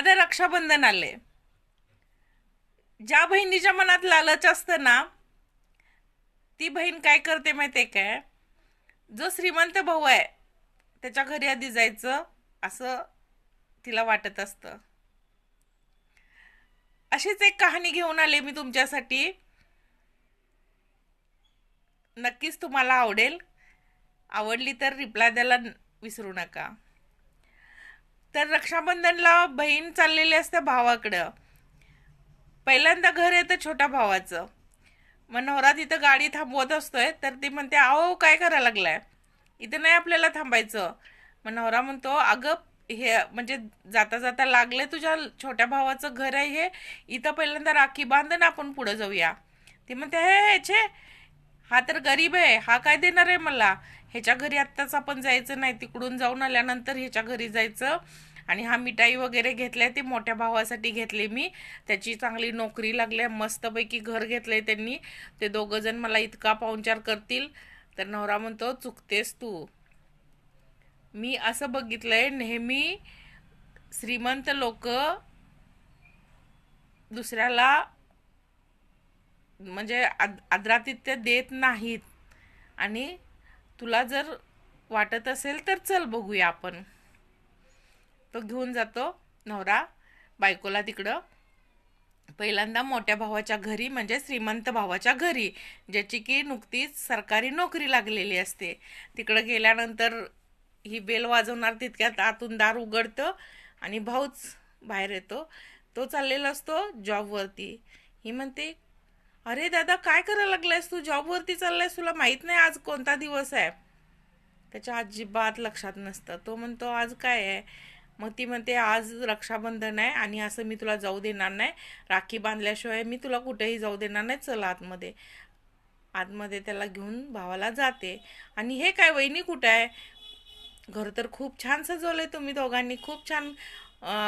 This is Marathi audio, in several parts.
आता रक्षाबंधन आले. ज्या बहिणीच्या मनात लालच असतं ना, ती बहीण काय करते माहितीये काय? जो श्रीमंत भाऊ आहे त्याच्या घरी आधी जायचं असं तिला वाटत असतं. अशीच एक कहाणी घेऊन आले मी तुमच्यासाठी. नक्कीच तुम्हाला आवडेल. आवडली तर रिप्लाय द्यायला विसरू नका. तर रक्षाबंधनला बहीण चाललेली असते भावाकडं. पहिल्यांदा घर येतं छोट्या भावाचं. मग नवरा तिथं गाडी थांबवत असतोय, तर ती म्हणते, अहो काय करायला लागलाय, इथं नाही आपल्याला थांबायचं. मग नवरा म्हणतो, अगं हे म्हणजे जाता जाता लागले तुझ्या छोट्या भावाचं घर आहे हे, इथं पहिल्यांदा राखी बांधन आपण पुढे जाऊया. ती म्हणते, हे छे, हा तर गरीब आहे, हा काय देणार आहे मला, ह्याच्या घरी आत्ताच आपण जायचं नाही, तिकडून जाऊन आल्यानंतर ह्याच्या घरी जायचं. आणि हा मिठाई वगैरे घेतल्या, ती मोठ्या भावासाठी घेतली मी, त्याची चांगली नोकरी लागली, मस्तपैकी घर घेतलंय त्यांनी, ते दोघं जण मला इतका पाहुणचार करतील. तर नवरा म्हणतो, चुकतेस तू. मी असं बघितलंय नेहमी श्रीमंत लोक दुसऱ्याला म्हणजे आदरातिथ्य देत नाहीत. आणि तुला जर वाटत असेल तर चल बघूया आपण. तो घेऊन जातो नवरा बायकोला तिकडं पहिल्यांदा मोठ्या भावाच्या घरी, म्हणजे श्रीमंत भावाच्या घरी, ज्याची की नुकतीच सरकारी नोकरी लागलेली असते. तिकडं गेल्यानंतर ही बेल वाजवणार तितक्यात आतून दार उघडतं आणि भाऊच बाहेर येतो. तो चाललेला असतो जॉबवरती. ही म्हणते, अरे दादा काय करायला लागलायस तू, जॉबवरती चाललायस, तुला माहित नाही आज कोणता दिवस आहे? त्याच्या अजिबात लक्षात नसतं. तो म्हणतो, आज काय आहे? मग ती म्हणते, आज रक्षाबंधन आहे आणि असं मी तुला जाऊ देणार नाही, राखी बांधल्याशिवाय मी तुला कुठेही जाऊ देणार नाही, चल आतमध्ये. आतमध्ये त्याला घेऊन भावाला जाते. आणि हे काय, वहिनी कुठं आहे? घर तर खूप छान सजवलंय तुम्ही दोघांनी, खूप छान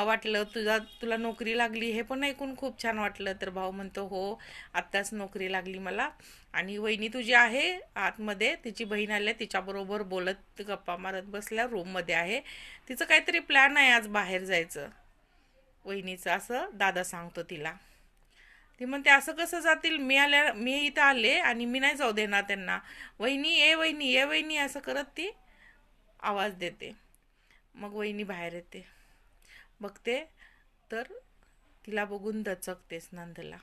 वाटलं, तुला नोकरी लागली हे पण ऐकून खूप छान वाटलं. तर भाऊ म्हणतो, हो आत्ताच नोकरी लागली मला. आणि वहिनी तुझी आहे आतमध्ये, तिची बहीण आली, तिच्याबरोबर बोलत गप्पा मारत बसल्या, रूममध्ये आहे. तिचं काहीतरी प्लॅन आहे आज बाहेर जायचं वहिनीचं, असं दादा सांगतो तिला. ती म्हणते, असं कसं जातील, मी इथं आले आणि मी नाही जाऊ देणार त्यांना, वहिनी ए वहिनी ए वहिनी असं करत ती आवाज देते. मग वहिनी बाहेर येते, बघते तर तिला बघून दचकतेच नंदला.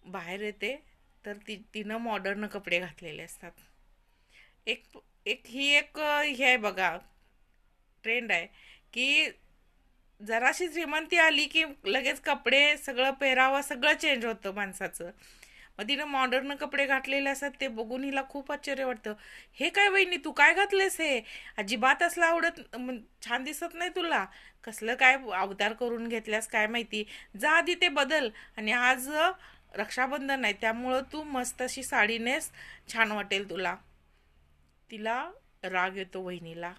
बाहेर येते तर तिनं मॉडर्न कपडे घातलेले असतात. एक एक हे आहे बघा, ट्रेंड आहे की जराशी श्रीमंती आली की लगेच कपडे सगळं पेहरावा सगळं चेंज होतं माणसाचं. मग तिनं मॉडर्न कपडे घातलेले असतात, ते बघून हिला खूप आश्चर्य वाटतं. हे काय वहिनी, तू काय घातलेस हे, अजिबात असलं आवडत छान दिसत नाही तुला, कसलं काय अवतार करून घेतल्यास काय माहिती, जा आधी ते बदल, आणि आज रक्षाबंधन आहे त्यामुळं तू मस्त अशी साडी नेस, छान वाटेल तुला. तिला राग येतो वहिनीला.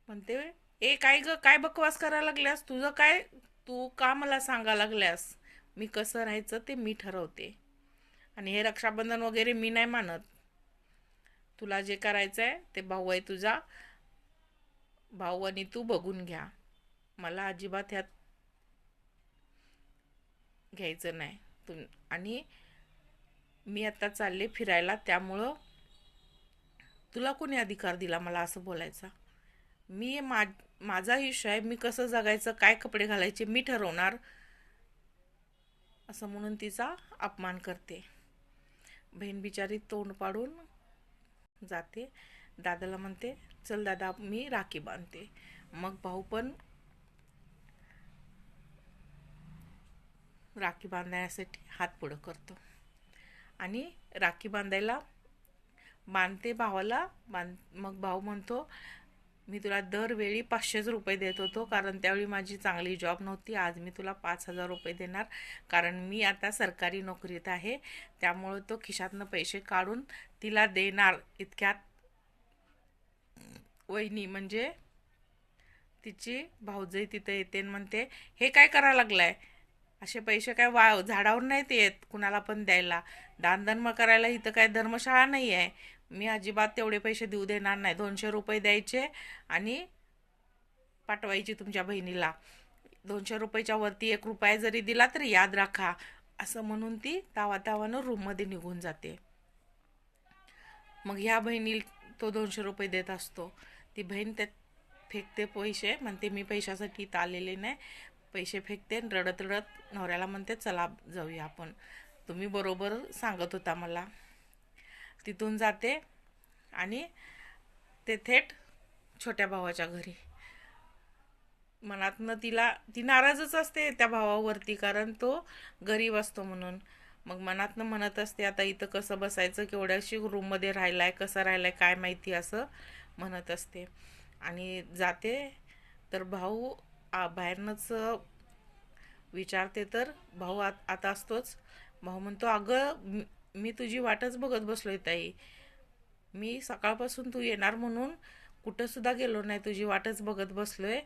म्हणते, ए काय ग, काय बकवास करायला लागल्यास, तुझं काय, तू का मला सांगा लागल्यास, मी कसं राहायचं ते मी ठरवते, आणि हे रक्षाबंधन वगैरे मी नाही मानत. तुला जे करायचं आहे ते भाऊ आहे तुझा, भाऊ आणि तू बघून घ्या, मला अजिबात ह्यात घ्यायचं नाही. आणि मी आता चालले फिरायला, त्यामुळं तुला कोणी अधिकार दिला मला असं बोलायचा? माझा आयुष्य आहे, मी कसं जगायचं, काय कपडे घालायचे मी ठरवणार, असं म्हणून तिचा अपमान करते. बहीण बिचारी तोंड पाडून जाते. दादाला म्हणते, चल दादा मी राखी बांधते. मग भाऊ पण राखी बांधण्यासाठी हात पुढं करतो आणि राखी बांधते भावाला. मग भाऊ म्हणतो, मी तुला दरवेळी 500 रुपये देत होतो, कारण त्यावेळी माझी चांगली जॉब नव्हती, आज मी तुला 5,000 रुपये देणार, कारण मी आता सरकारी नोकरीत आहे. त्यामुळं तो खिशातनं पैसे काढून तिला देणार. इतक्यात वहिनी म्हणजे तिची भाऊजई तिथं येते आणि म्हणते, हे काय करायला लागलाय, असे पैसे काय झाडावर नाहीत येत कुणाला पण द्यायला, दानधर्म करायला इथं काय धर्मशाळा नाही आहे, मी अजिबात तेवढे पैसे देऊ देणार नाही, 200 रुपये द्यायचे आणि पाठवायची तुमच्या बहिणीला. 200 रुपयाच्या वरती 1 रुपया जरी दिला तरी याद राखा, असं म्हणून ती तावातावानं रूममध्ये निघून जाते. मग ह्या बहिणी तो 200 रुपये देत असतो. ती बहीण त्यात फेकते पैसे, म्हणते मी पैशासाठी इथं आलेले नाही. पैसे फेकते, रडत रडत नवऱ्याला म्हणते चला जाऊया आपण, तुम्ही बरोबर सांगत होता मला. तिथून जाते आणि ते थेट छोट्या भावाच्या घरी. मनातनं ती नाराजच असते त्या भावावरती, कारण तो गरीब असतो म्हणून. मग मनातनं म्हणत असते आता इथं कसं बसायचं, केवढ्याशी रूममध्ये राहिलाय, कसं राहिलाय काय माहिती, असं म्हणत असते. आणि जाते तर भाऊ बाहेरनंच विचारते, तर भाऊ आता असतोच. भाऊ म्हणतो अगं मी तुझी वाटच बघत बसलोय ताई, मी सकाळपासून तू येणार म्हणून कुठंसुद्धा गेलो नाही, तुझी वाटच बघत बसलोय.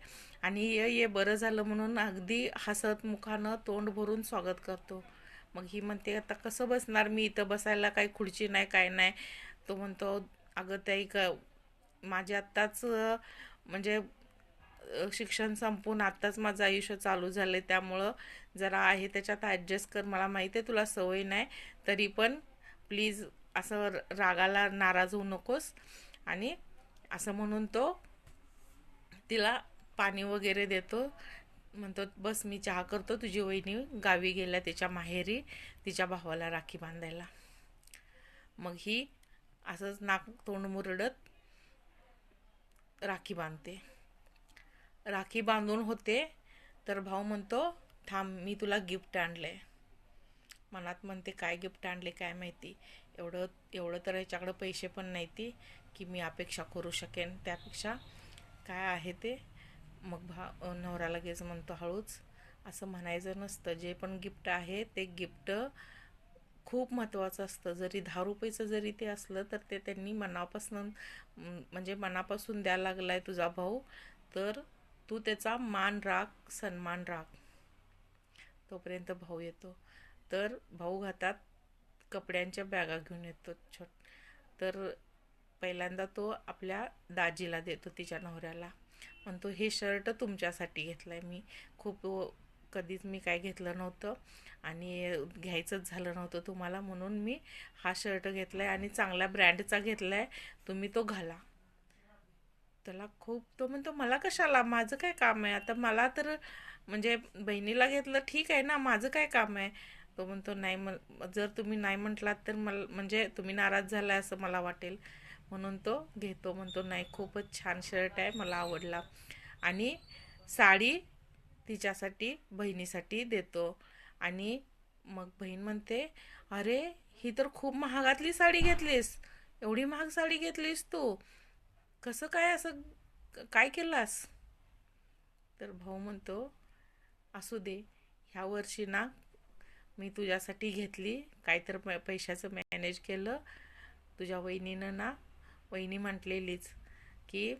आणि ये बरं झालं म्हणून अगदी हसत मुखानं तोंड भरून स्वागत करतो. मग ही म्हणते आता कसं बसणार मी इथं, बसायला काही खुर्ची नाही काय नाही. तो म्हणतो अगं ताई माझे आत्ताच म्हणजे शिक्षण संपून आत्ताच माझं आयुष्य चालू झालं आहे, त्यामुळं जरा आहे त्याच्यात ॲडजस्ट कर, मला माहिती आहे तुला सवय नाही, तरी पण प्लीज असं रागाला नाराज होऊ नकोस. आणि असं म्हणून तो तिला पाणी वगैरे देतो. म्हणतो बस मी चहा करतो, तुझी वहिनी गावी गेल्या तिच्या माहेरी तिच्या भावाला राखी बांधायला. मग ही असंच नाक तोंड मुरडत राखी बांधते. राखी बांधून होते तर भाऊ म्हणतो थांब मी तुला गिफ्ट आणलंय. मनात म्हणते काय गिफ्ट आणले काय माहिती, एवढं तर ह्याच्याकडं पैसे पण नाही ती की मी अपेक्षा करू शकेन, त्यापेक्षा काय आहे ते. मग नवरा लगेच म्हणतो हळूच, असं म्हणायचं नसतं, जे पण गिफ्ट आहे ते गिफ्ट खूप महत्त्वाचं असतं. जरी 10 रुपयाचं जरी ते असलं तर ते त्यांनी मनापासून म्हणजे मनापासून द्यायला लागलाय तुझा भाऊ, तर तू त्याचा मान राख, सन्मान राख. तोपर्यंत भाऊ येतो. तर भाऊ हातात कपड्यांच्या बॅगा घेऊन येतो तर पहिल्यांदा तो आपल्या दाजीला देतो, तिच्या नवऱ्याला. म्हणतो हे शर्ट तुमच्यासाठी घेतलं आहे मी, खूप कधीच मी काय घेतलं नव्हतं आणि घ्यायचंच झालं नव्हतं तुम्हाला, म्हणून मी हा शर्ट घेतला आहे आणि चांगल्या ब्रँडचा घेतला आहे, तुम्ही तो घाला. त्याला खूप, तो म्हणतो मला कशाला, माझं काय काम आहे आता, मला तर म्हणजे बहिणीला घेतलं ठीक आहे ना, माझं काय काम आहे. तो म्हणतो नाही, जर तुम्ही नाही म्हटलात तर मला म्हणजे तुम्ही नाराज झाला असं मला वाटेल, म्हणून तो घेतो. म्हणतो नाही खूपच छान शर्ट आहे, मला आवडला. आणि साडी तिच्यासाठी बहिणीसाठी देतो. आणि मग बहीण म्हणते अरे ही तर खूप महागातली साडी घेतलीस, एवढी महाग साडी घेतलीस तू, कसं काय, असं काय केलास. तर भाऊ म्हणतो असू दे, ह्या वर्षी ना मी तुझ्यासाठी घेतली, काहीतर पैशाचं मॅनेज केलं. तुझ्या वहिनीनं ना, वहिनी म्हटलेलीच की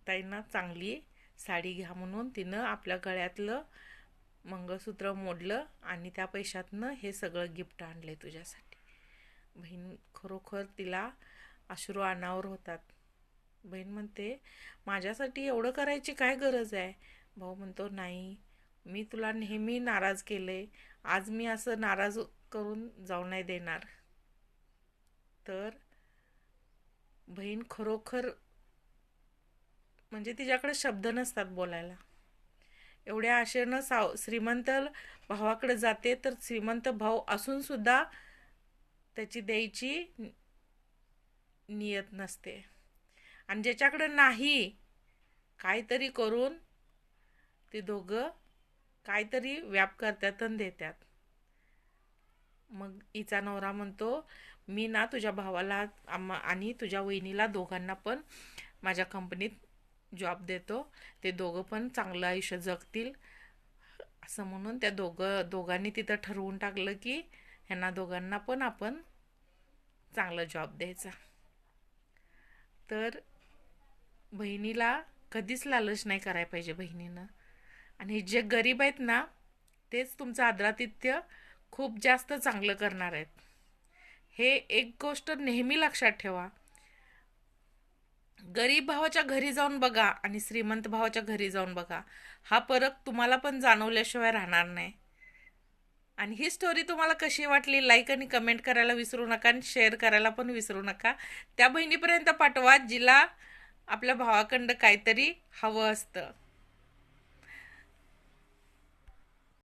ताईंना चांगली साडी घ्या म्हणून, तिनं आपल्या गळ्यातलं मंगळसूत्र मोडलं आणि त्या पैशातनं हे सगळं गिफ्ट आणले तुझ्यासाठी. बहीण खरोखर तिला अश्रू अनावर होतात. बहीण म्हणते माझ्यासाठी एवढं करायची काय गरज आहे. भाऊ म्हणतो नाही, मी तुला नेहमी नाराज केले, आज मी असं नाराज करून जाऊ नाही देणार. तर बहीण खरोखर म्हणजे तिच्याकडे शब्द नसतात बोलायला. एवढ्या आशेनं श्रीमंत भावाकडे जाते, तर श्रीमंत भाऊ असून सुद्धा त्याची द्यायची नियत नसते. आणि ज्याच्याकडे नाही, काहीतरी करून ते दोघं काहीतरी व्याप करतात आणि देतात. मग हिचा नवरा म्हणतो मी ना तुझ्या भावाला आणि तुझ्या वहिनीला दोघांना पण माझ्या कंपनीत जॉब देतो, ते दोघं पण चांगलं आयुष्य जगतील, असं म्हणून त्या दोघांनी तिथं ठरवून टाकलं की ह्यांना दोघांना पण आपण चांगला जॉब द्यायचा. तर बहिणीला कधीच लालच नाही करायला पाहिजे बहिणीनं. आणि जे गरीब आहेत ना, तेच तुमचं आदरातिथ्य खूप जास्त चांगलं करणार आहेत. हे एक गोष्ट नेहमी लक्षात ठेवा. गरीब भावाच्या घरी जाऊन बघा आणि श्रीमंत भावाच्या घरी जाऊन बघा, हा फरक तुम्हाला पण जाणवल्याशिवाय राहणार नाही. आणि ही स्टोरी तुम्हाला कशी वाटली, लाईक आणि कमेंट करायला विसरू नका आणि शेअर करायला पण विसरू नका. त्या बहिणीपर्यंत पाठवा जिला आपल्या भावाकडं काहीतरी हवं असतं.